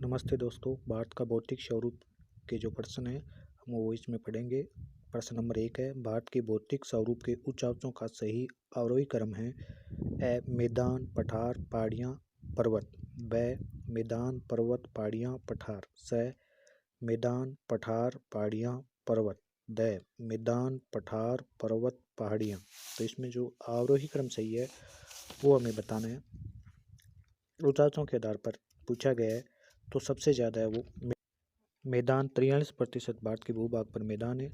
नमस्ते दोस्तों, भारत का भौतिक स्वरूप के जो प्रश्न है हम वो इसमें पढ़ेंगे। प्रश्न नंबर 1 है, भारत के भौतिक स्वरूप के उच्चांशों का सही अवरोही क्रम है। ए मैदान, पठार, पहाड़ियाँ, पर्वत। ब मैदान, पर्वत, पहाड़ियाँ, पठार। स मैदान, पठार, पहाड़ियाँ, पर्वत। द मैदान, पठार, पर्वत, पहाड़ियाँ। तो इसमें जो अवरोही क्रम सही है वो हमें बताना है। उच्चांशों के आधार पर पूछा गया है तो सबसे ज़्यादा है वो मैदान 43% भारत के भूभाग पर मैदान है।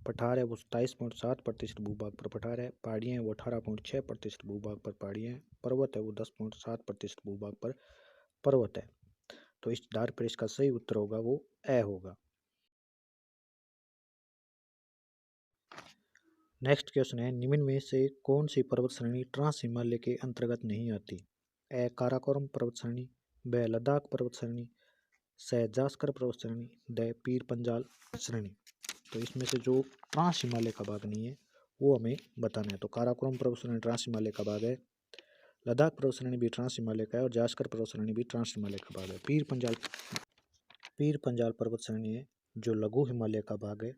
पठार है वो 27.7% भूभाग पर पठार है। पहाड़ियाँ हैं वो 18.6% भूभाग पर पहाड़ियाँ हैं। पर्वत है वो 10.7% भूभाग पर पर्वत है। तो इस आधार पर इसका सही उत्तर होगा वो ए होगा। नेक्स्ट क्वेश्चन है, निम्न में से कौन सी पर्वत श्रेणी ट्रांस हिमालय के अंतर्गत नहीं आती? ए काराकोरम पर्वत श्रेणी, ब लद्दाख पर्वत श्रेणी, स जास्कर पर्वत श्रेणी, द पीर पंजाल श्रेणी। तो इसमें से जो ट्रांस हिमालय का भाग नहीं है वो हमें बताना है। तो काराकोरम पर्वत श्रेणी ट्रांस हिमालय का भाग है, लद्दाख पर्वत श्रेणी भी ट्रांस हिमालय का है और जास्कर पर्वत श्रेणी भी ट्रांस हिमालय का भाग है। पीर पंजाल पर्वत श्रेणी है जो लघु हिमालय का भाग है,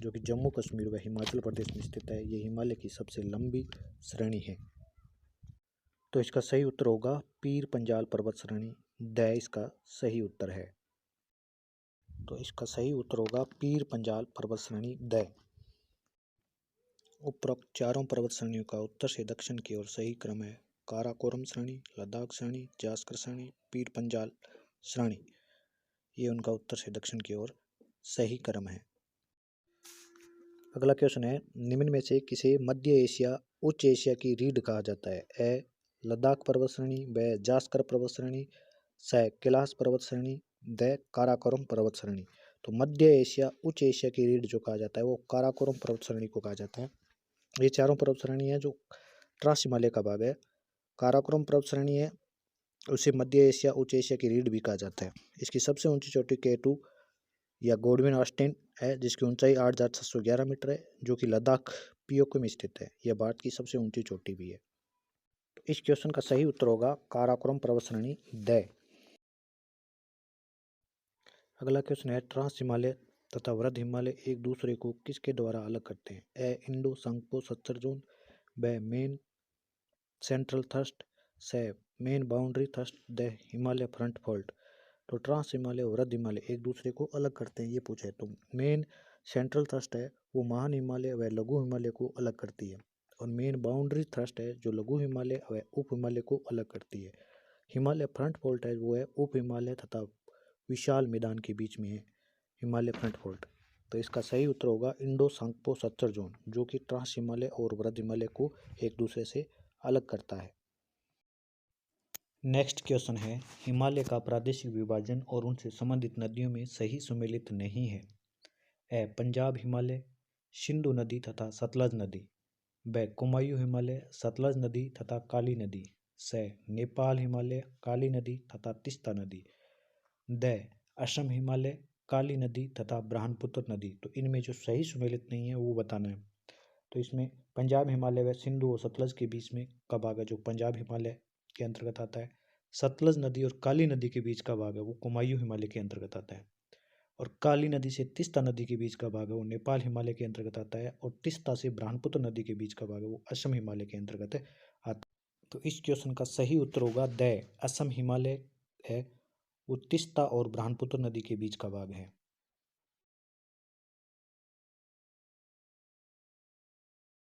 जो कि जम्मू कश्मीर व हिमाचल प्रदेश में स्थित है। ये हिमालय की सबसे लंबी श्रेणी है। तो इसका सही उत्तर होगा पीर पंजाल पर्वत श्रेणी। द इसका सही उत्तर है। तो इसका सही उत्तर होगा पीर पंजाल पर्वत श्रेणी द। उपरोक्त चारों पर्वत श्रेणियों का उत्तर से दक्षिण की ओर सही क्रम है। काराकोरम श्रेणी, लद्दाख श्रेणी, जास्कर श्रेणी, पीर पंजाल श्रेणी। ये उनका उत्तर से दक्षिण की ओर सही क्रम है। अगला क्वेश्चन है, निम्न में से किसे मध्य एशिया उच्च एशिया की रीढ़ कहा जाता है? ए लद्दाख पर्वत श्रेणी, ब जास्कर पर्वत श्रेणी, स कैलाश पर्वत श्रेणी, द काराकोरम पर्वत श्रेणी। तो मध्य एशिया उच्च एशिया की रीढ़ जो कहा जाता है वो काराकोरम पर्वत श्रेणी को कहा जाता है। ये चारों पर्वत श्रेणी है जो ट्रांस हिमालय का भाग है। काराकोरम पर्वत श्रेणी है उसे मध्य एशिया उच्च एशिया की रीढ़ भी कहा जाता है। इसकी सबसे ऊंची चोटी K2 या गोडविन ऑस्टिन है जिसकी ऊंचाई 8,711 मीटर है, जो कि लद्दाख पीओके में स्थित है। यह भारत की सबसे ऊंची चोटी भी है। तो इस क्वेश्चन का सही उत्तर होगा काराकोरम पर्वत श्रेणी द। अगला क्वेश्चन है, ट्रांस हिमालय तथा वृद्ध हिमालय एक दूसरे को किसके द्वारा अलग करते हैं? ए इंडो संगपो सत्सर जोन, ब मेन सेंट्रल थ्रस्ट, से main boundary thrust, the Himalaya front fault. तो ट्रांस हिमालय और वृद्ध हिमालय एक दूसरे को अलग करते हैं ये पूछा है। तो मेन सेंट्रल थ्रस्ट है वो महान हिमालय व लघु हिमालय को अलग करती है, और मेन बाउंड्री थ्रस्ट है जो लघु हिमालय व उप हिमालय को अलग करती है। हिमालय फ्रंट फॉल्ट है वो है उप हिमालय तथा विशाल मैदान के बीच में है हिमालय फ्रंट फॉल्ट। तो इसका सही उत्तर होगा इंडो सांगपो सत्सर जोन, जो कि ट्रांस हिमालय और वृद्ध हिमालय को एक दूसरे से अलग करता है। नेक्स्ट क्वेश्चन है, हिमालय का प्रादेशिक विभाजन और उनसे संबंधित नदियों में सही सुमेलित नहीं है। ए पंजाब हिमालय, सिंधु नदी तथा सतलज नदी, ब कुमायूं हिमालय, सतलज नदी तथा काली नदी, स नेपाल हिमालय, काली नदी तथा तीस्ता नदी, द असम हिमालय, काली नदी तथा ब्रह्मपुत्र नदी। तो इनमें जो सही सुमेलित नहीं है वो बताना है। तो इसमें पंजाब हिमालय व सिंधु और सतलज के बीच में का भाग है जो पंजाब हिमालय के अंतर्गत आता है। सतलज नदी और काली नदी के बीच का भाग है वो कुमायूं हिमालय के अंतर्गत आता है। और काली नदी से तीस्ता नदी के बीच का भाग है वो नेपाल हिमालय के अंतर्गत आता है। और तीस्ता से ब्रह्मपुत्र नदी के बीच का भाग है वो असम हिमालय के अंतर्गत आता है। तो इस क्वेश्चन का सही उत्तर होगा द असम हिमालय है वो तीस्ता और ब्रह्मपुत्र नदी के बीच का भाग है।